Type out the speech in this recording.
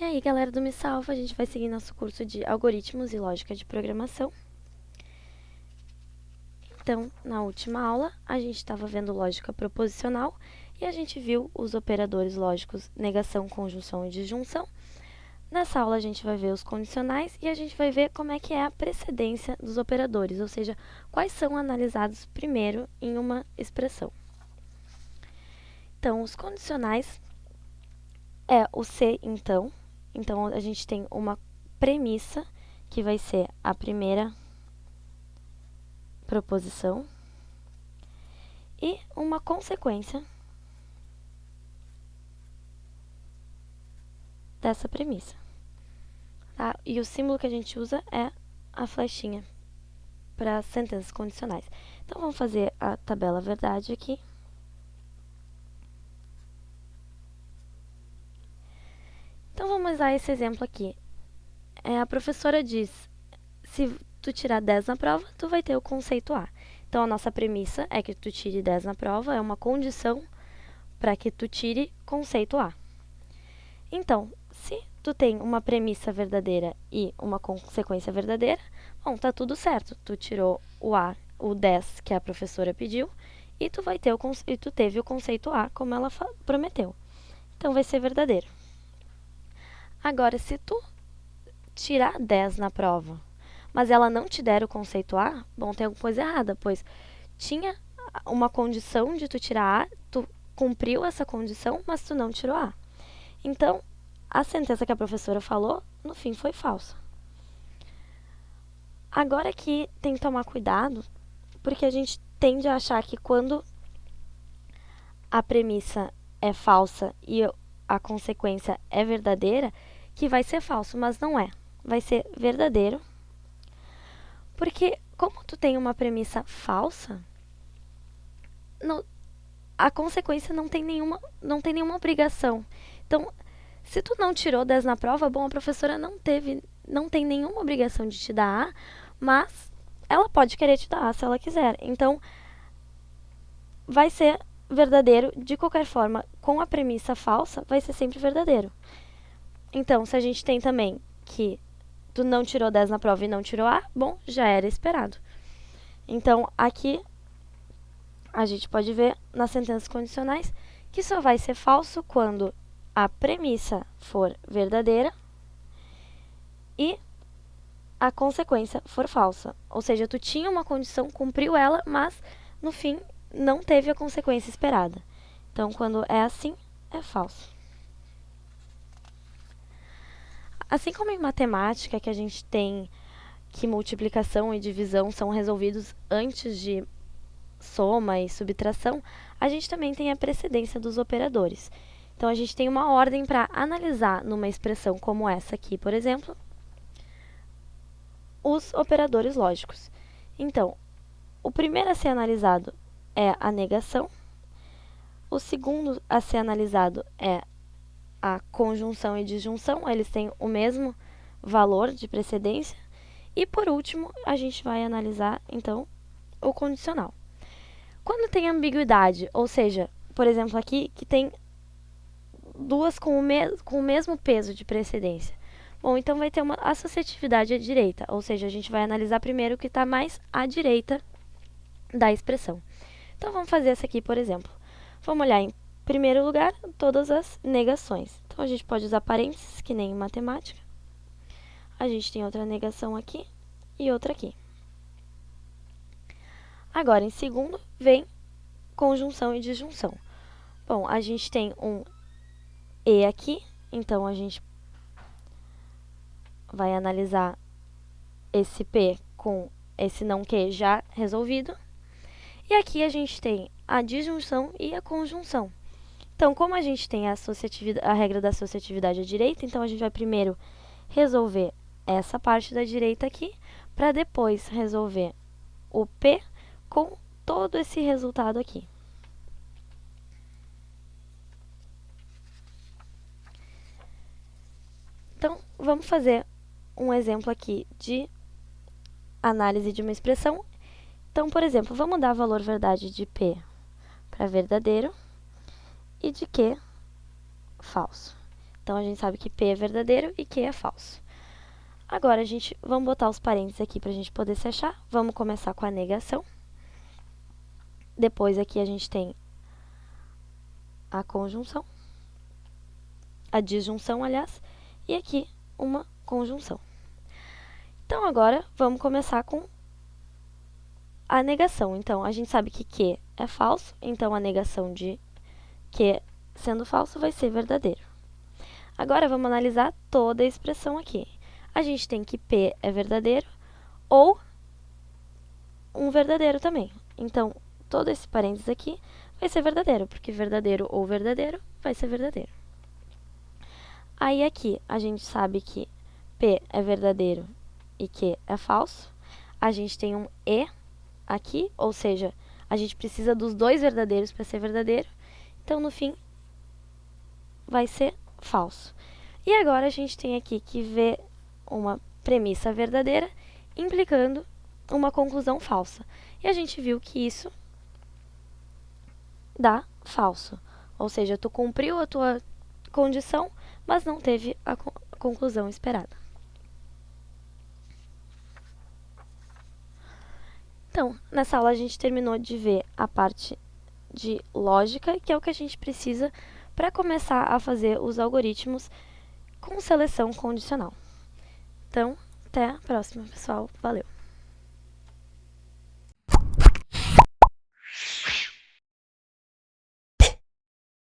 E aí, galera do Me Salva, a gente vai seguir nosso curso de Algoritmos e Lógica de Programação. Então, na última aula, a gente estava vendo lógica proposicional e a gente viu os operadores lógicos negação, conjunção e disjunção. Nessa aula, a gente vai ver os condicionais e a gente vai ver como é que é a precedência dos operadores, ou seja, quais são analisados primeiro em uma expressão. Então, os condicionais é o se então. Então, a gente tem uma premissa, que vai ser a primeira proposição, e uma consequência dessa premissa. Tá? E o símbolo que a gente usa é a flechinha para sentenças condicionais. Então, vamos fazer a tabela verdade aqui. Então, vamos usar esse exemplo aqui. A professora diz, se tu tirar 10 na prova, tu vai ter o conceito A. Então, a nossa premissa é que tu tire 10 na prova, é uma condição para que tu tire conceito A. Então, se tu tem uma premissa verdadeira e uma consequência verdadeira, bom, tá tudo certo. Tu tirou o A, o 10 que a professora pediu, e tu teve o conceito A como ela prometeu. Então, vai ser verdadeiro. Agora, se tu tirar 10 na prova, mas ela não te der o conceito A, bom, tem alguma coisa errada, pois tinha uma condição de tu tirar A, tu cumpriu essa condição, mas tu não tirou A. Então, a sentença que a professora falou, no fim, foi falsa. Agora aqui tem que tomar cuidado, porque a gente tende a achar que quando a premissa é falsa e a consequência é verdadeira, que vai ser falso, mas não é. Vai ser verdadeiro, porque como tu tem uma premissa falsa, a consequência não tem nenhuma obrigação. Então, se tu não tirou 10 na prova, bom, a professora não tem nenhuma obrigação de te dar A, mas ela pode querer te dar A se ela quiser. Então, vai ser verdadeiro de qualquer forma. Com a premissa falsa, vai ser sempre verdadeiro. Então, se a gente tem também que tu não tirou 10 na prova e não tirou A, bom, já era esperado. Então, aqui a gente pode ver nas sentenças condicionais que só vai ser falso quando a premissa for verdadeira e a consequência for falsa. Ou seja, tu tinha uma condição, cumpriu ela, mas no fim não teve a consequência esperada. Então, quando é assim, é falso. Assim como em matemática, que a gente tem que multiplicação e divisão são resolvidos antes de soma e subtração, a gente também tem a precedência dos operadores. Então, a gente tem uma ordem para analisar numa expressão como essa aqui, por exemplo, os operadores lógicos. Então, o primeiro a ser analisado é a negação, o segundo a ser analisado é a conjunção e disjunção, eles têm o mesmo valor de precedência, e por último, a gente vai analisar, então, o condicional. Quando tem ambiguidade, ou seja, por exemplo aqui, que tem duas com o mesmo peso de precedência, bom, então vai ter uma associatividade à direita, ou seja, a gente vai analisar primeiro o que está mais à direita da expressão. Então, vamos fazer essa aqui, por exemplo. Vamos olhar em primeiro lugar todas as negações. Então, a gente pode usar parênteses, que nem em matemática. A gente tem outra negação aqui e outra aqui. Agora, em segundo, vem conjunção e disjunção. Bom, a gente tem um e aqui, então a gente vai analisar esse P com esse não que já resolvido. E aqui a gente tem a disjunção e a conjunção. Então, como a gente tem a regra da associatividade à direita, então a gente vai primeiro resolver essa parte da direita aqui, para depois resolver o P com todo esse resultado aqui. Então, vamos fazer um exemplo aqui de análise de uma expressão. Então, por exemplo, vamos dar valor verdade de P para verdadeiro e de Q falso. Então, a gente sabe que P é verdadeiro e Q é falso. Agora, vamos botar os parênteses aqui para a gente poder se achar. Vamos começar com a negação. Depois, aqui, a gente tem a conjunção. A disjunção, aliás. E aqui, uma conjunção. Então, agora, vamos começar com a negação. Então, a gente sabe que Q é falso. Então, a negação de Q sendo falso vai ser verdadeiro. Agora, vamos analisar toda a expressão aqui. A gente tem que P é verdadeiro ou um verdadeiro também. Então, todo esse parênteses aqui vai ser verdadeiro, porque verdadeiro ou verdadeiro vai ser verdadeiro. Aí, aqui, a gente sabe que P é verdadeiro e Q é falso. A gente tem um E aqui, ou seja, a gente precisa dos dois verdadeiros para ser verdadeiro. Então, no fim, vai ser falso. E agora a gente tem aqui que ver uma premissa verdadeira implicando uma conclusão falsa. E a gente viu que isso dá falso. Ou seja, tu cumpriu a tua condição, mas não teve a conclusão esperada. Então, nessa aula a gente terminou de ver a parte de lógica, que é o que a gente precisa para começar a fazer os algoritmos com seleção condicional. Então, até a próxima, pessoal. Valeu!